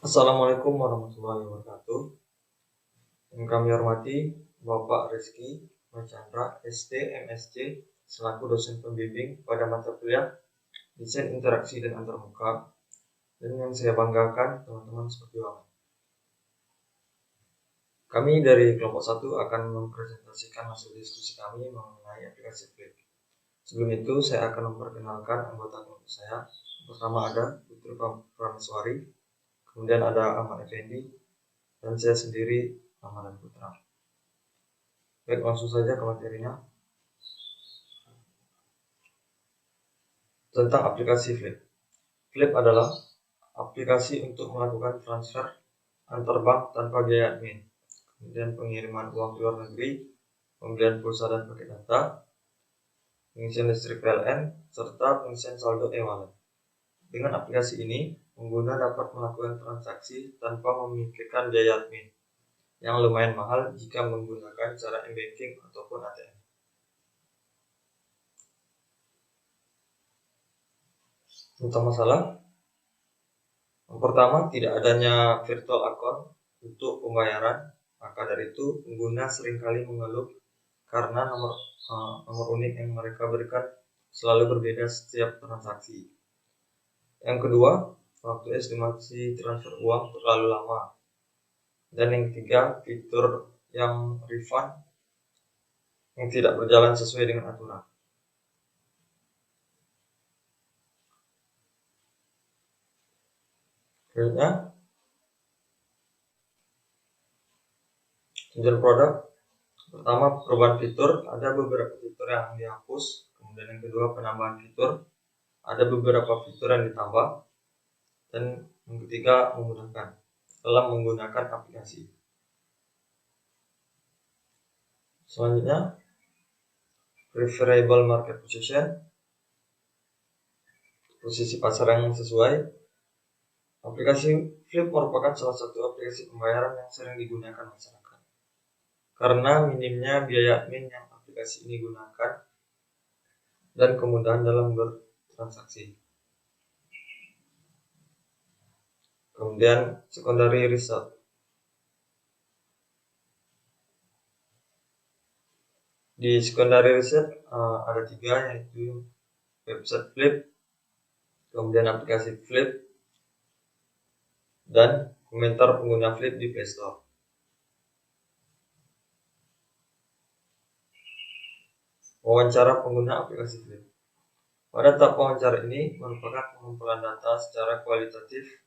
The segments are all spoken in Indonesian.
Assalamualaikum warahmatullahi wabarakatuh. Yang kami hormati Bapak Rizky Chandra, SD, MSc, selaku dosen pembimbing pada mata kuliah Desain Interaksi dan Antarmuka, dan yang saya banggakan teman-teman seperti Bapak. Kami dari kelompok 1 akan mempresentasikan hasil diskusi kami mengenai aplikasi Flip. Sebelum itu, saya akan memperkenalkan anggota kelompok saya. Pertama ada Putri Prameswari, kemudian ada Ahmad Effendi, dan saya sendiri Ramadan Putra. Baik, langsung saja ke materinya. Tentang aplikasi Flip. Flip adalah aplikasi untuk melakukan transfer antar bank tanpa biaya admin, kemudian pengiriman uang ke luar negeri, pembelian pulsa dan paket data, pengisian listrik PLN, serta pengisian saldo e-wallet. Dengan aplikasi ini, pengguna dapat melakukan transaksi tanpa memikirkan biaya admin, yang lumayan mahal jika menggunakan cara m-banking ataupun ATM. Tentang masalah, yang pertama, tidak adanya virtual account untuk pembayaran. Maka dari itu, pengguna seringkali mengeluh karena nomor unik yang mereka berikan selalu berbeda setiap transaksi. Yang kedua, waktu estimasi transfer uang terlalu lama. Dan yang ketiga, fitur yang refund yang tidak berjalan sesuai dengan aturan. Selanjutnya, tunjuk produk. Pertama, perubahan fitur. Ada beberapa fitur yang dihapus. Kemudian yang kedua, penambahan fitur. Ada beberapa fitur yang ditambah. Dan yang ketiga, memudahkan dalam menggunakan aplikasi. Selanjutnya, preferable market position, posisi pasar yang sesuai. Aplikasi Flip merupakan salah satu aplikasi pembayaran yang sering digunakan masyarakat karena minimnya biaya admin yang aplikasi ini gunakan dan kemudahan dalam bertransaksi. Kemudian secondary result. Di secondary result ada 3, yaitu website Flip, kemudian aplikasi Flip, dan komentar pengguna Flip di Play Store. Wawancara pengguna aplikasi Flip. Pada tahap wawancara ini merupakan pengumpulan data secara kualitatif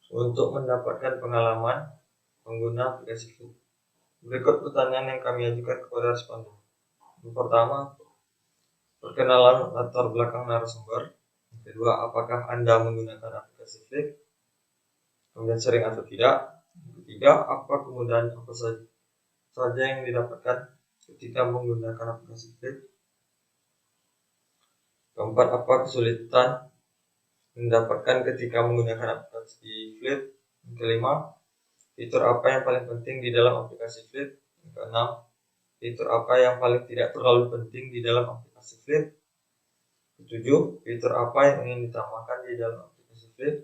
untuk mendapatkan pengalaman pengguna aplikasi Flip. Berikut pertanyaan yang kami ajukan kepada responden. Yang pertama, perkenalan latar belakang narasumber. Yang kedua, apakah Anda menggunakan aplikasi Flip? Kemudian sering atau tidak. Yang ketiga, apa kemudahan apa saja yang didapatkan ketika menggunakan aplikasi Flip? Keempat, apa kesulitan mendapatkan ketika menggunakan aplikasi Flip? Yang kelima, fitur apa yang paling penting di dalam aplikasi Flip? Yang keenam, fitur apa yang paling tidak terlalu penting di dalam aplikasi Flip? Ketujuh, fitur apa yang ingin ditambahkan di dalam aplikasi Flip?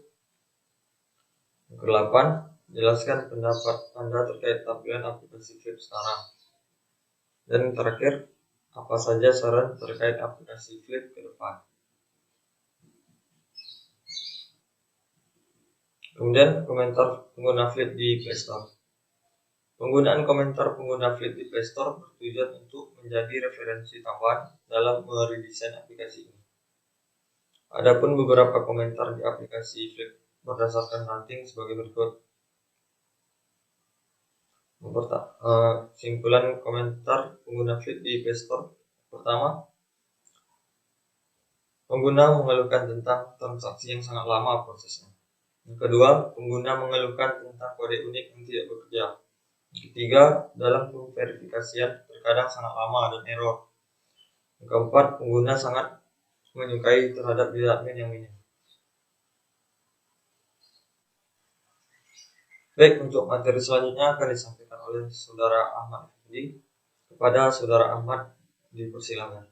Yang kedelapan, jelaskan pendapat Anda terkait tampilan aplikasi Flip sekarang. Dan yang terakhir, apa saja saran terkait aplikasi Flip ke depan? Kemudian komentar pengguna Flip di Play Store. Penggunaan komentar pengguna Flip di Play Store bertujuan untuk menjadi referensi tambahan dalam meredesain aplikasi ini. Adapun beberapa komentar di aplikasi Flip berdasarkan rating sebagai berikut. Simpulan komentar pengguna Flip di Play Store. Pertama, pengguna mengeluhkan tentang transaksi yang sangat lama prosesnya. Yang kedua, pengguna mengeluhkan tentang kode unik yang tidak bekerja. Yang ketiga, dalam pemverifikasian terkadang sangat lama dan error. Yang keempat, pengguna sangat menyukai terhadap biaya admin yang minim. Baik, untuk materi selanjutnya akan disampaikan oleh Saudara Ahmad. Jadi, kepada Saudara Ahmad dipersilakan.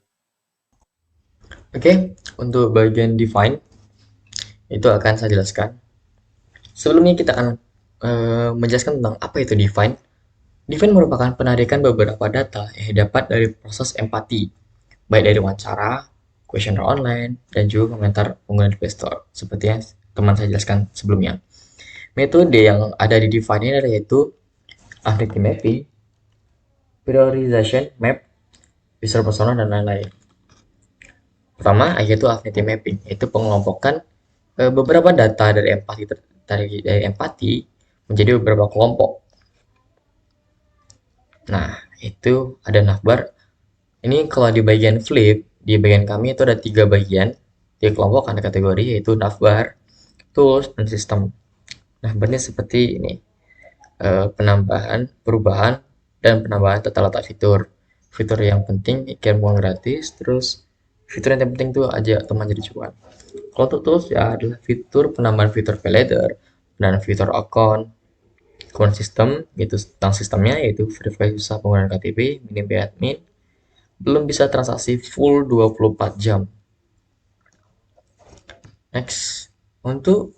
Oke, untuk bagian define itu akan saya jelaskan. Sebelumnya kita akan menjelaskan tentang apa itu define. Define merupakan penarikan beberapa data yang dapat dari proses empati, baik dari wawancara, questionnaire online, dan juga komentar pengguna di Play Store, seperti yang teman saya jelaskan sebelumnya. Metode yang ada di define ini adalah yaitu affinity mapping, prioritization map, user persona, dan lain-lain. Pertama, yaitu affinity mapping, yaitu pengelompokan beberapa data dari empati menjadi beberapa kelompok. Nah, itu ada navbar. Ini kalau di bagian flip, di bagian kami itu ada 3 bagian, 3 kelompok ada kategori, yaitu navbar, tools, dan sistem. Navbarnya seperti ini, penambahan, perubahan, dan penambahan tata letak fitur. Fitur yang penting, ikan buang gratis, terus fitur yang penting tuh aja teman jadi cuan. Kalau untuk tools ya adalah fitur penambahan fitur pay later dan fitur account. Kemudian sistem, yaitu tentang sistemnya, yaitu verifikasi usaha penggunaan KTP, minim admin, belum bisa transaksi full 24 jam. Next, untuk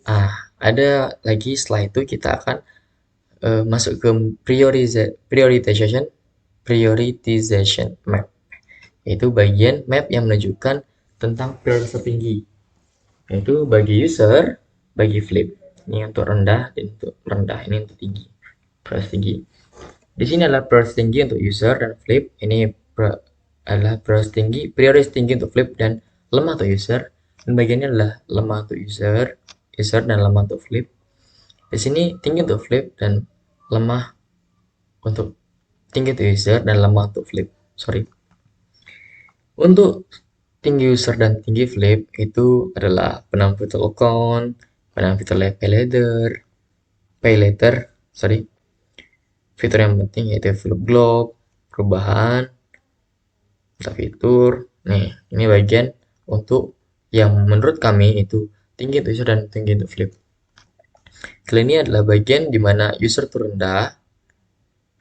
ada lagi setelah itu kita akan masuk ke prioritization map, yaitu bagian map yang menunjukkan tentang prioritas tertinggi, yaitu bagi user, bagi flip. Ini untuk rendah dan untuk rendah, ini untuk tinggi, prioritas tinggi. Di sini adalah prioritas tinggi untuk user dan flip. Ini adalah prioritas tinggi untuk flip dan lemah untuk user. Dan bagiannya adalah lemah untuk user dan lemah untuk flip. Di sini tinggi untuk flip dan lemah untuk tinggi untuk user dan lemah untuk flip. Sorry. Untuk tinggi user dan tinggi flip itu adalah penampilan fitur account, penampilan fitur pay later, sorry. Fitur yang penting yaitu flip globe, perubahan, fitur. Nih, ini bagian untuk yang menurut kami itu tinggi untuk user dan tinggi untuk flip. Kali ini adalah bagian di mana user itu rendah,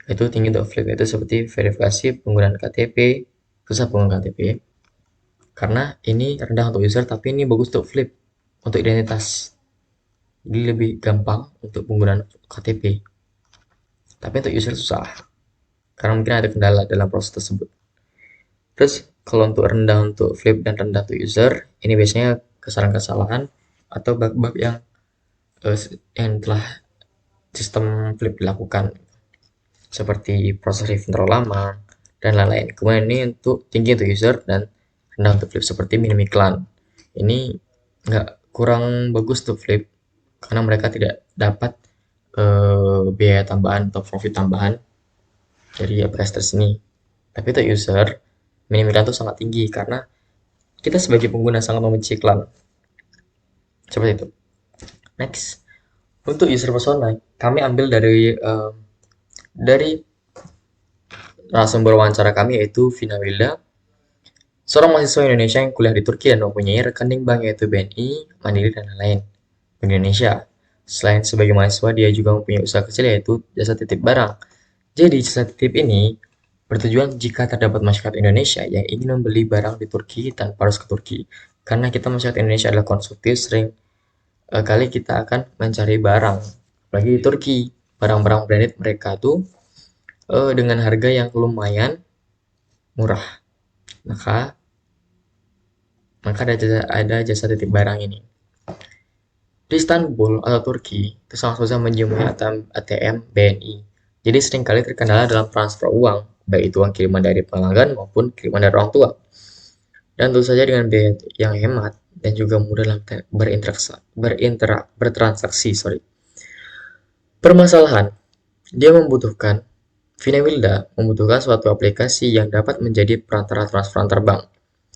itu tinggi untuk flip, itu seperti verifikasi penggunaan KTP, susah penggunaan KTP. Karena ini rendah untuk user, tapi ini bagus untuk flip, untuk identitas. Jadi lebih gampang untuk penggunaan KTP. Tapi untuk user susah, karena mungkin ada kendala dalam proses tersebut. Terus kalau untuk rendah untuk flip dan rendah untuk user, ini biasanya kesalahan-kesalahan atau bug-bug yang telah sistem flip dilakukan, seperti proses review terlalu lama dan lain-lain. Kemudian ini untuk tinggi untuk user dan rendah untuk flip, seperti minim iklan. Ini nggak kurang bagus untuk flip karena mereka tidak dapat biaya tambahan atau profit tambahan dari aplikasi tersini. Tapi untuk user, minim iklan itu sangat tinggi karena kita sebagai pengguna sangat membenci iklan. Seperti itu. Next, untuk user persona, kami ambil dari narasumber wawancara kami, yaitu Vina Wilda, seorang mahasiswa Indonesia yang kuliah di Turki dan mempunyai rekening bank yaitu BNI, Mandiri, dan lain-lain di Indonesia. Selain sebagai mahasiswa, dia juga mempunyai usaha kecil yaitu jasa titip barang. Jadi jasa titip ini bertujuan jika terdapat masyarakat Indonesia yang ingin membeli barang di Turki tanpa harus ke Turki. Karena kita masyarakat Indonesia adalah konsumtif, sering kali kita akan mencari barang, apalagi di Turki, barang-barang branded mereka tuh dengan harga yang lumayan murah. Maka ada jasa titip barang ini. Di Istanbul atau Turki, itu sangat susah menjumpai ATM BNI. Jadi seringkali terkendala dalam transfer uang, baik itu uang kiriman dari pelanggan maupun kiriman dari orang tua. Dan tentu saja dengan biaya yang hemat dan juga mudah dalam bertransaksi. Permasalahan, dia membutuhkan Vina Wilda membutuhkan suatu aplikasi yang dapat menjadi perantara transfer antar bank.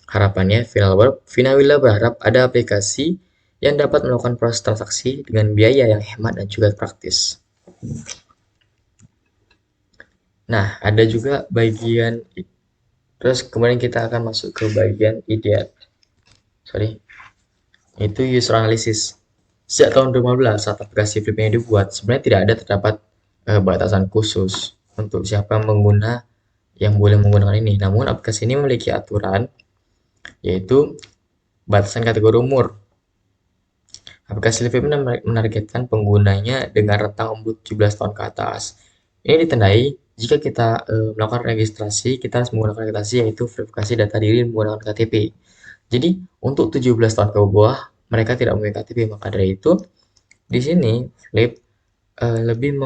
Harapannya, Vina Wilda berharap ada aplikasi yang dapat melakukan proses transaksi dengan biaya yang hemat dan juga praktis. Nah, ada juga bagian, terus kemudian kita akan masuk ke bagian ideat. Itu user analysis. Sejak tahun 2015 saat aplikasi Flip ini dibuat, sebenarnya tidak ada terdapat batasan khusus untuk siapa pengguna yang boleh menggunakan ini. Namun aplikasi ini memiliki aturan, yaitu batasan kategori umur. Aplikasi Flip menargetkan penggunanya dengan rentang umur 17 tahun ke atas. Ini ditandai jika kita melakukan registrasi, kita harus menggunakan registrasi yaitu verifikasi data diri menggunakan KTP. Jadi untuk 17 tahun ke bawah mereka tidak memiliki KTP, maka dari itu di sini Flip lebih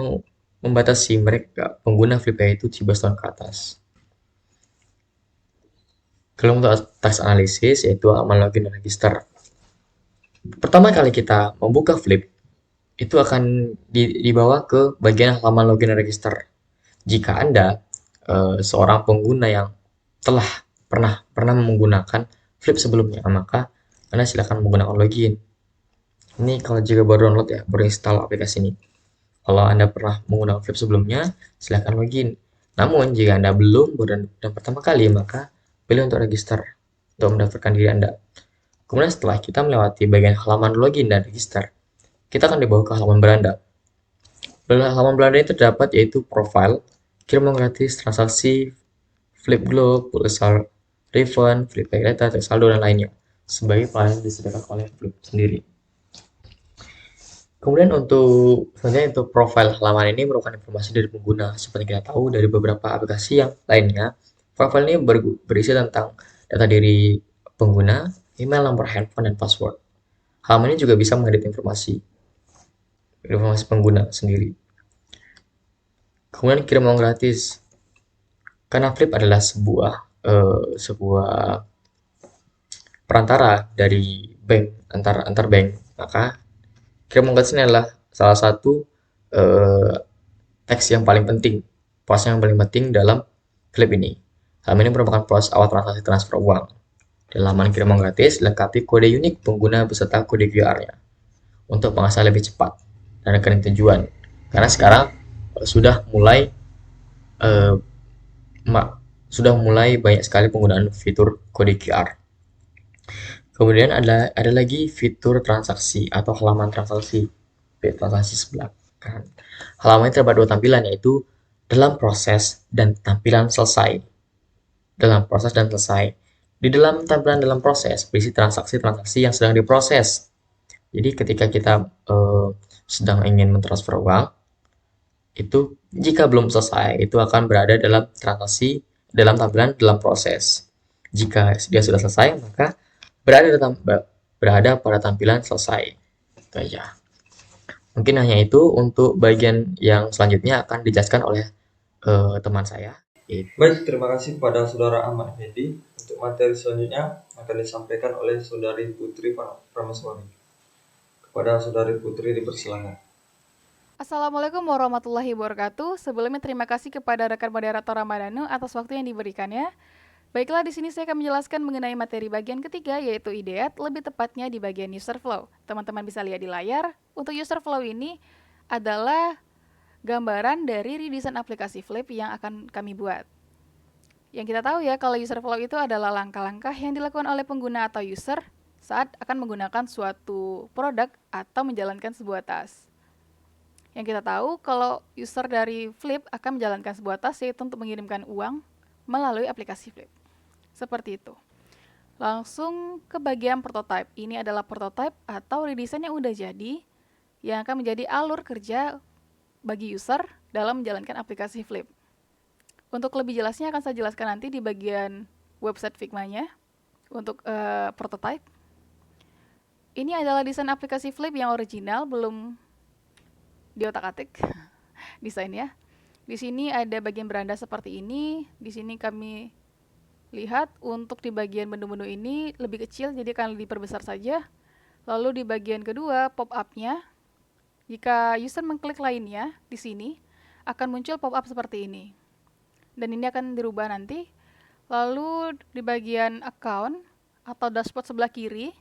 membatasi mereka pengguna Flip yaitu 17 tahun ke atas. Kalau untuk task analisis yaitu halaman login dan register. Pertama kali kita membuka Flip, itu akan dibawa ke bagian halaman login dan register. Jika Anda seorang pengguna yang telah pernah menggunakan Flip sebelumnya, maka Anda silakan menggunakan login. Ini kalau jika baru download ya, baru install aplikasi ini. Kalau Anda pernah menggunakan Flip sebelumnya, silakan login. Namun jika Anda belum dan pertama kali, maka pilih untuk register untuk mendaftarkan diri Anda. Kemudian setelah kita melewati bagian halaman login dan register, kita akan dibawa ke halaman beranda. Halaman beranda ini terdapat yaitu profile, kiriman gratis, transaksi, Flip Globe, pulsar refund, Flip Pay Data, tax saldo, dan lainnya sebagai pelayanan disediakan oleh Flip sendiri. Kemudian selanjutnya untuk profile halaman ini merupakan informasi dari pengguna. Seperti kita tahu dari beberapa aplikasi yang lainnya, profile ini berisi tentang data diri pengguna, email, nomor handphone, dan password. Halaman ini juga bisa mengedit informasi pengguna sendiri. Kemudian kirim uang gratis. Karena Flip adalah sebuah perantara dari bank antar bank, maka kirim uang gratis ini adalah salah satu teks yang paling penting, proses yang paling penting dalam Flip ini. Halaman ini merupakan proses awal transaksi transfer uang. Dalam halaman kirim uang gratis, lengkapi kode unik pengguna beserta kode QR-nya untuk pengasahan lebih cepat dan rekening tujuan. Karena sekarang sudah mulai banyak sekali penggunaan fitur kode QR. Kemudian ada lagi fitur transaksi atau halaman transaksi sebelah kanan. Halaman ini terdapat dua tampilan yaitu dalam proses dan tampilan selesai. Dalam proses dan selesai. Di dalam tampilan dalam proses berisi transaksi-transaksi yang sedang diproses. Jadi ketika kita sedang ingin mentransfer uang, itu jika belum selesai, itu akan berada dalam transaksi dalam tampilan dalam proses. Jika dia sudah selesai, maka berada pada tampilan selesai. Itu aja. Mungkin hanya itu. Untuk bagian yang selanjutnya akan dijelaskan oleh teman saya. Baik, terima kasih kepada Saudara Ahmad Hedi. Untuk materi selanjutnya akan disampaikan oleh Saudari Putri Pramaswari. Kepada Saudari Putri dipersilakan. Assalamualaikum warahmatullahi wabarakatuh. Sebelumnya terima kasih kepada rekan moderator Ramadhanu atas waktu yang diberikannya. Baiklah, di sini saya akan menjelaskan mengenai materi bagian ketiga, yaitu IDEAT, lebih tepatnya di bagian user flow. Teman-teman bisa lihat di layar, untuk user flow ini adalah gambaran dari redesign aplikasi Flip yang akan kami buat. Yang kita tahu ya, kalau user flow itu adalah langkah-langkah yang dilakukan oleh pengguna atau user saat akan menggunakan suatu produk atau menjalankan sebuah task. Yang kita tahu, kalau user dari Flip akan menjalankan sebuah task yaitu untuk mengirimkan uang melalui aplikasi Flip. Seperti itu. Langsung ke bagian prototype. Ini adalah prototype atau redesign yang udah jadi, yang akan menjadi alur kerja bagi user dalam menjalankan aplikasi Flip. Untuk lebih jelasnya akan saya jelaskan nanti di bagian website Figma-nya untuk prototype. Ini adalah desain aplikasi Flip yang original, belum diotak-atik desainnya. Di sini ada bagian beranda seperti ini. Di sini kami lihat untuk di bagian menu-menu ini lebih kecil, jadi akan diperbesar saja. Lalu di bagian kedua, pop-up-nya. Jika user mengklik lainnya, di sini akan muncul pop-up seperti ini. Dan ini akan dirubah nanti. Lalu di bagian account atau dashboard sebelah kiri,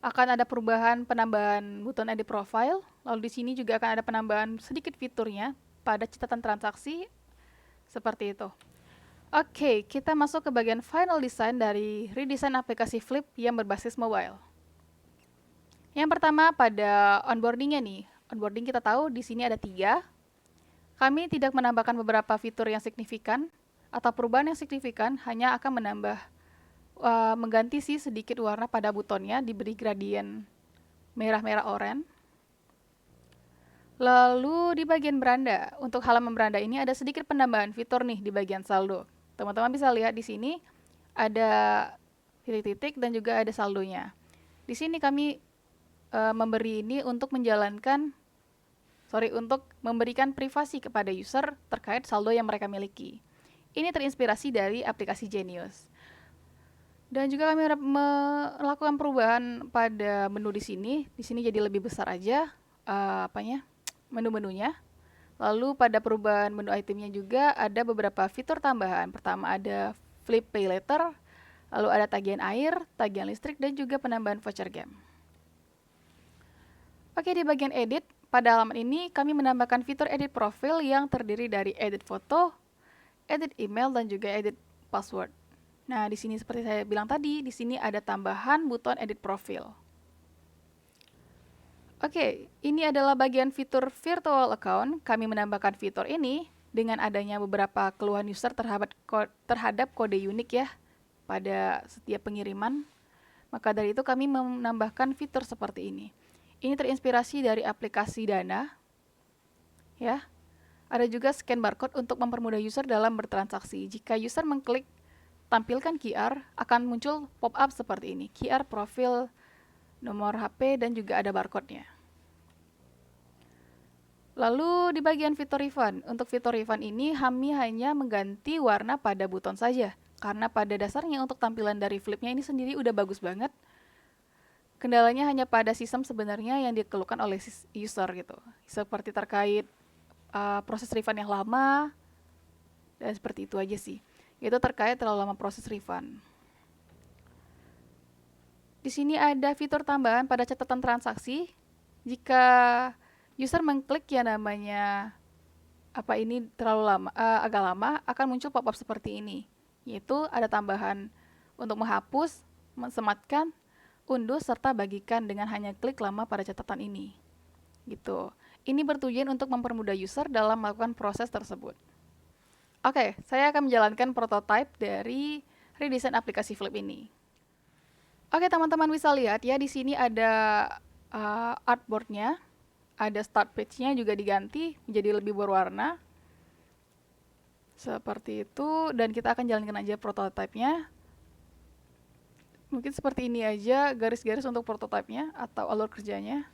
akan ada perubahan penambahan button edit profile. Lalu di sini juga akan ada penambahan sedikit fiturnya pada catatan transaksi seperti itu. Oke, kita masuk ke bagian final design dari redesign aplikasi Flip yang berbasis mobile. Yang pertama pada onboarding-nya nih. Onboarding kita tahu di sini ada 3. Kami tidak menambahkan beberapa fitur yang signifikan atau perubahan yang signifikan, hanya akan menambah mengganti sedikit warna pada butonnya, diberi gradient merah-merah oranye. Lalu di bagian beranda, untuk halaman beranda ini ada sedikit penambahan fitur nih di bagian saldo. Teman-teman bisa lihat di sini ada titik-titik dan juga ada saldonya. Di sini kami memberi ini untuk memberikan privasi kepada user terkait saldo yang mereka miliki. Ini terinspirasi dari aplikasi Genius. Dan juga kami melakukan perubahan pada menu di sini. Di sini jadi lebih besar aja menu-menunya. Lalu pada perubahan menu itemnya juga ada beberapa fitur tambahan. Pertama ada Flip Pay Later, lalu ada tagihan air, tagihan listrik, dan juga penambahan voucher game. Oke, di bagian edit, pada halaman ini kami menambahkan fitur edit profil yang terdiri dari edit foto, edit email, dan juga edit password. Nah, di sini seperti saya bilang tadi, di sini ada tambahan buton edit profil. Oke, ini adalah bagian fitur virtual account. Kami menambahkan fitur ini dengan adanya beberapa keluhan user terhadap kode unik ya pada setiap pengiriman. Maka dari itu kami menambahkan fitur seperti ini. Ini terinspirasi dari aplikasi Dana. Ya. Ada juga scan barcode untuk mempermudah user dalam bertransaksi. Jika user mengklik tampilkan QR, akan muncul pop-up seperti ini. QR, profil, nomor HP, dan juga ada barcode-nya. Lalu di bagian fitur refund, untuk fitur refund ini kami hanya mengganti warna pada buton saja. Karena pada dasarnya untuk tampilan dari flipnya ini sendiri udah bagus banget. Kendalanya hanya pada sistem sebenarnya yang dikeluhkan oleh user gitu. Seperti terkait proses refund yang lama, dan seperti itu aja sih. Itu terkait terlalu lama proses refund. Di sini ada fitur tambahan pada catatan transaksi. Jika user mengklik yang namanya ini terlalu lama, agak lama, akan muncul pop-up seperti ini. Yaitu ada tambahan untuk menghapus, mensematkan, unduh, serta bagikan dengan hanya klik lama pada catatan ini. Gitu. Ini bertujuan untuk mempermudah user dalam melakukan proses tersebut. Oke, saya akan menjalankan prototype dari redesign aplikasi Flip ini. Oke, teman-teman bisa lihat ya, di sini ada artboard-nya, ada start page-nya juga diganti menjadi lebih berwarna. Seperti itu, dan kita akan jalankan aja prototype-nya. Mungkin seperti ini aja garis-garis untuk prototype-nya atau alur kerjanya.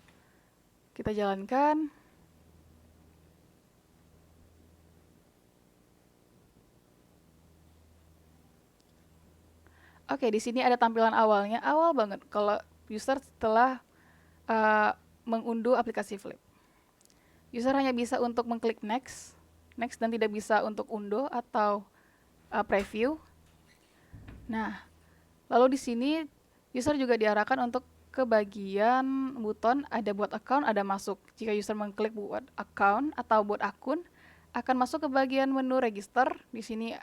Kita jalankan. Oke, di sini ada tampilan awalnya, awal banget kalau user setelah mengunduh aplikasi Flip. User hanya bisa untuk mengklik next, dan tidak bisa untuk unduh atau preview. Nah, lalu di sini user juga diarahkan untuk ke bagian buton ada buat account, ada masuk. Jika user mengklik buat account atau buat akun, akan masuk ke bagian menu register. Di sini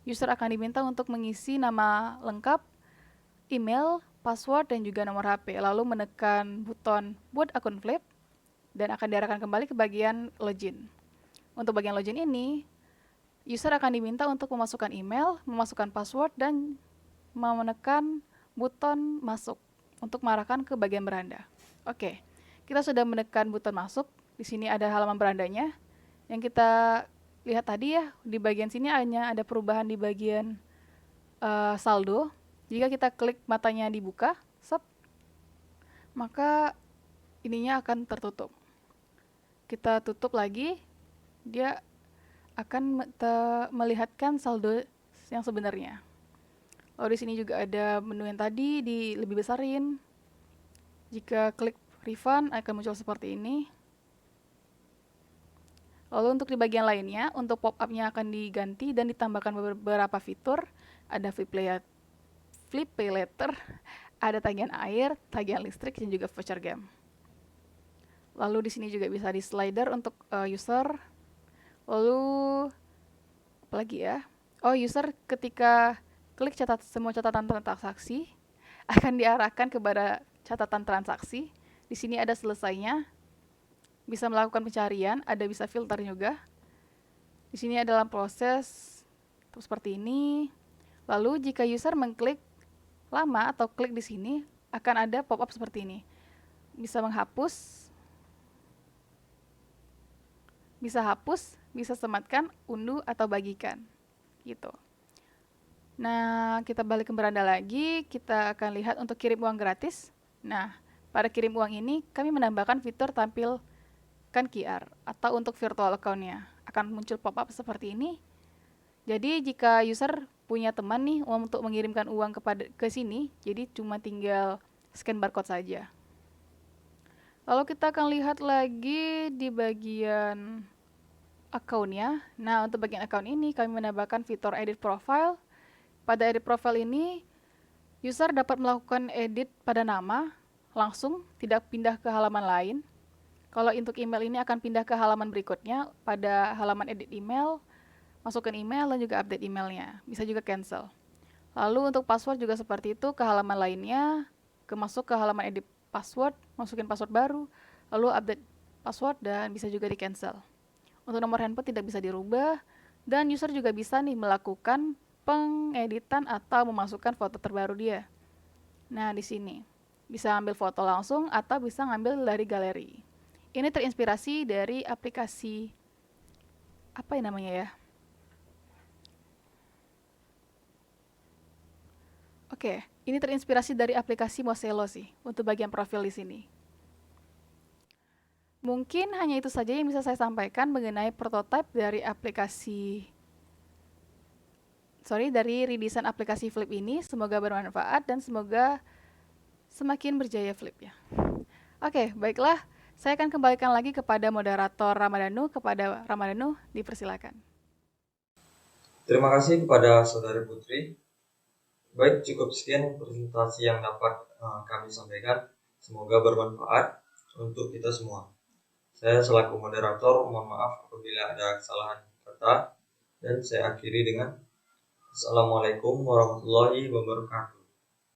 user akan diminta untuk mengisi nama lengkap, email, password, dan juga nomor HP. Lalu menekan buton buat akun Flip dan akan diarahkan kembali ke bagian login. Untuk bagian login ini, user akan diminta untuk memasukkan email, memasukkan password, dan menekan buton masuk untuk mengarahkan ke bagian beranda. Oke, kita sudah menekan buton masuk. Di sini ada halaman berandanya. Yang kita lihat tadi ya, di bagian sini hanya ada perubahan di bagian saldo. Jika kita klik matanya dibuka, maka ininya akan tertutup. Kita tutup lagi, dia akan melihatkan saldo yang sebenarnya. Lalu di sini juga ada menu yang tadi lebih besarin. Jika klik refund akan muncul seperti ini. Lalu untuk di bagian lainnya, untuk pop-up-nya akan diganti dan ditambahkan beberapa fitur. Ada Flip Pay Later, ada tagihan air, tagihan listrik, dan juga voucher game. Lalu di sini juga bisa di slider untuk user. Lalu apa lagi ya? User ketika klik semua catatan transaksi akan diarahkan kepada catatan transaksi. Di sini ada selesainya. Bisa melakukan pencarian, ada bisa filter juga. Di sini adalah proses seperti ini. Lalu jika user mengklik lama atau klik di sini, akan ada pop-up seperti ini. bisa menghapus, bisa hapus, bisa sematkan, unduh, atau bagikan. Gitu. Nah, kita balik ke beranda lagi, kita akan lihat untuk kirim uang gratis. Nah, pada kirim uang ini, kami menambahkan fitur tampilkan QR, atau untuk virtual account-nya. Akan muncul pop-up seperti ini. Jadi, jika user punya teman nih untuk mengirimkan uang ke sini, jadi cuma tinggal scan barcode saja. Lalu kita akan lihat lagi di bagian account-nya. Nah, untuk bagian account ini, kami menambahkan fitur edit profile. Pada edit profile ini, user dapat melakukan edit pada nama, langsung, tidak pindah ke halaman lain. Kalau untuk email ini akan pindah ke halaman berikutnya, pada halaman edit email, masukkan email dan juga update emailnya. Bisa juga cancel. Lalu untuk password juga seperti itu, ke halaman lainnya, masuk ke halaman edit password, masukin password baru, lalu update password dan bisa juga di cancel. Untuk nomor handphone tidak bisa dirubah, dan user juga bisa nih melakukan pengeditan atau memasukkan foto terbaru dia. Nah, di sini bisa ambil foto langsung atau bisa ngambil dari galeri. Ini terinspirasi dari aplikasi apa yang namanya ya? Oke, ini terinspirasi dari aplikasi Mosello sih untuk bagian profil di sini. Mungkin hanya itu saja yang bisa saya sampaikan mengenai prototipe dari dari redesign aplikasi Flip ini. Semoga bermanfaat dan semoga semakin berjaya Flip ya. Oke, baiklah. Saya akan kembalikan lagi kepada moderator Ramadhanu. Kepada Ramadhanu, dipersilakan. Terima kasih kepada Saudari Putri. Baik, cukup sekian presentasi yang dapat kami sampaikan. Semoga bermanfaat untuk kita semua. Saya selaku moderator mohon maaf apabila ada kesalahan kata, dan saya akhiri dengan Assalamualaikum warahmatullahi wabarakatuh.